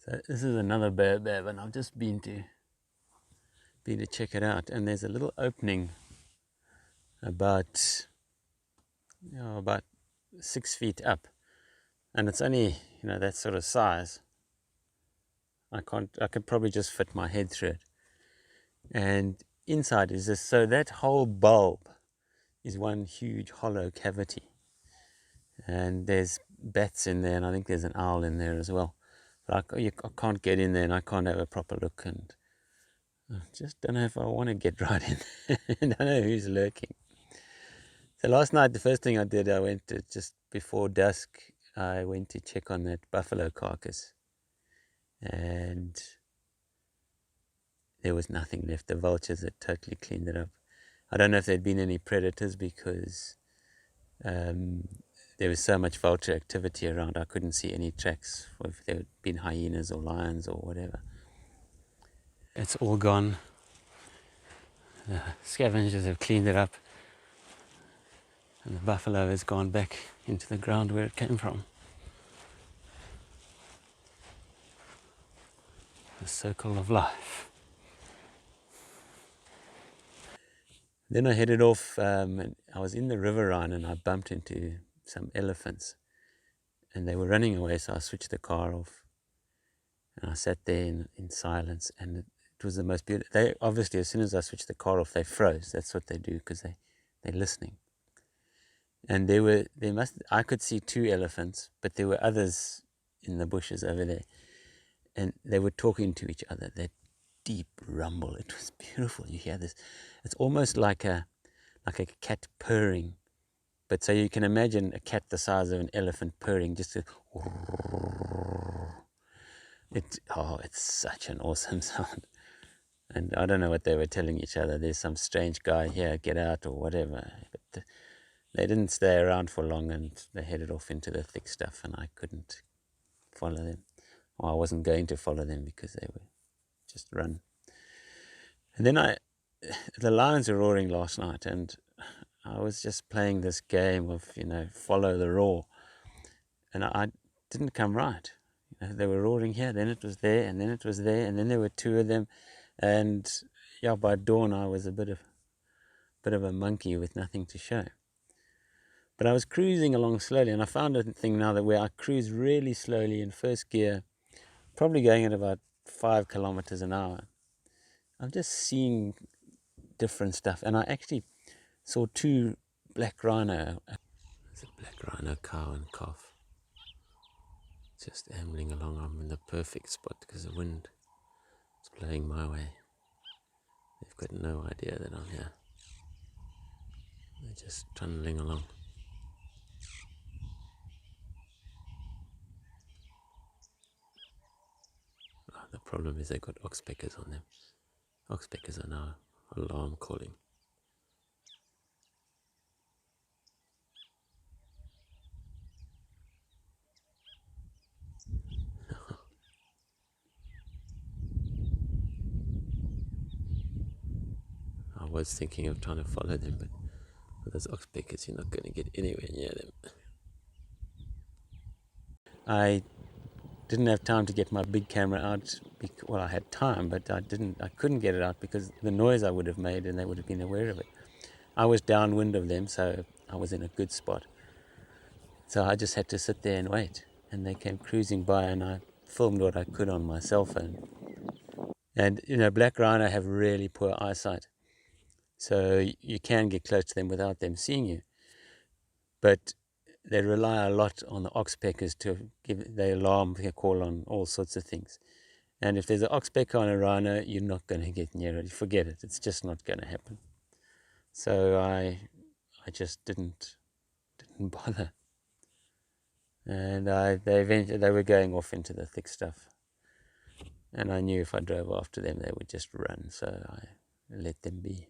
So this is another baobab, and I've just been to check it out. And there's a little opening about 6 feet up, and it's only that sort of size. I could probably just fit my head through it. And inside is this, so that whole bulb is one huge hollow cavity. And there's bats in there, and I think there's an owl in there as well. But I can't get in there, and I can't have a proper look, and I just don't know if I want to get right in there. I don't know who's lurking. So last night, the first thing I did, I went to, just before dusk, I went to check on that buffalo carcass. And there was nothing left. The vultures had totally cleaned it up. I don't know if there'd been any predators, because there was so much vulture activity around. I couldn't see any tracks, or if there had been hyenas or lions or whatever. It's all gone. The scavengers have cleaned it up, and the buffalo has gone back into the ground where it came from. The circle of life. Then I headed off, and I was in the river Rhine, and I bumped into some elephants, and they were running away, so I switched the car off, and I sat there in silence, and it was the most beautiful. They obviously, as soon as I switched the car off, they froze. That's what they do, because they're listening. And I could see 2 elephants, but there were others in the bushes over there, and they were talking to each other. That deep rumble, it was beautiful. You hear this, it's almost like a cat purring, but so you can imagine a cat the size of an elephant purring, just it's such an awesome sound. And I don't know what they were telling each other. There's some strange guy here, get out, or whatever. But they didn't stay around for long, and they headed off into the thick stuff, and I couldn't follow them. Or I wasn't going to follow them, because they were just run. And then the lions were roaring last night, and I was just playing this game of, follow the roar. And I didn't come right. They were roaring here, then it was there, and then it was there, and then there were 2 of them. And by dawn I was a bit of a monkey with nothing to show. But I was cruising along slowly, and I found a thing now that where I cruise really slowly in first gear, probably going at about 5 kilometers an hour. I'm just seeing different stuff, and I actually saw 2 black rhino. There's a black rhino cow and calf just ambling along. I'm in the perfect spot because the wind is blowing my way. They've got no idea that I'm here. They're just trundling along. The problem is they've got oxpeckers on them. Oxpeckers are now alarm calling. I was thinking of trying to follow them, but with those oxpeckers, you're not going to get anywhere near them. I didn't have time to get my big camera out. Well, I had time, but I couldn't get it out because the noise I would have made, and they would have been aware of it. I was downwind of them, so I was in a good spot. So I just had to sit there and wait. And they came cruising by, and I filmed what I could on my cell phone. And, black rhino have really poor eyesight. So you can get close to them without them seeing you. But they rely a lot on the oxpeckers to give the alarm call on all sorts of things. And if there's an oxpecker on a rhino, you're not going to get near it. Forget it. It's just not going to happen. So I just didn't bother. And they were going off into the thick stuff. And I knew if I drove after them, they would just run. So I let them be.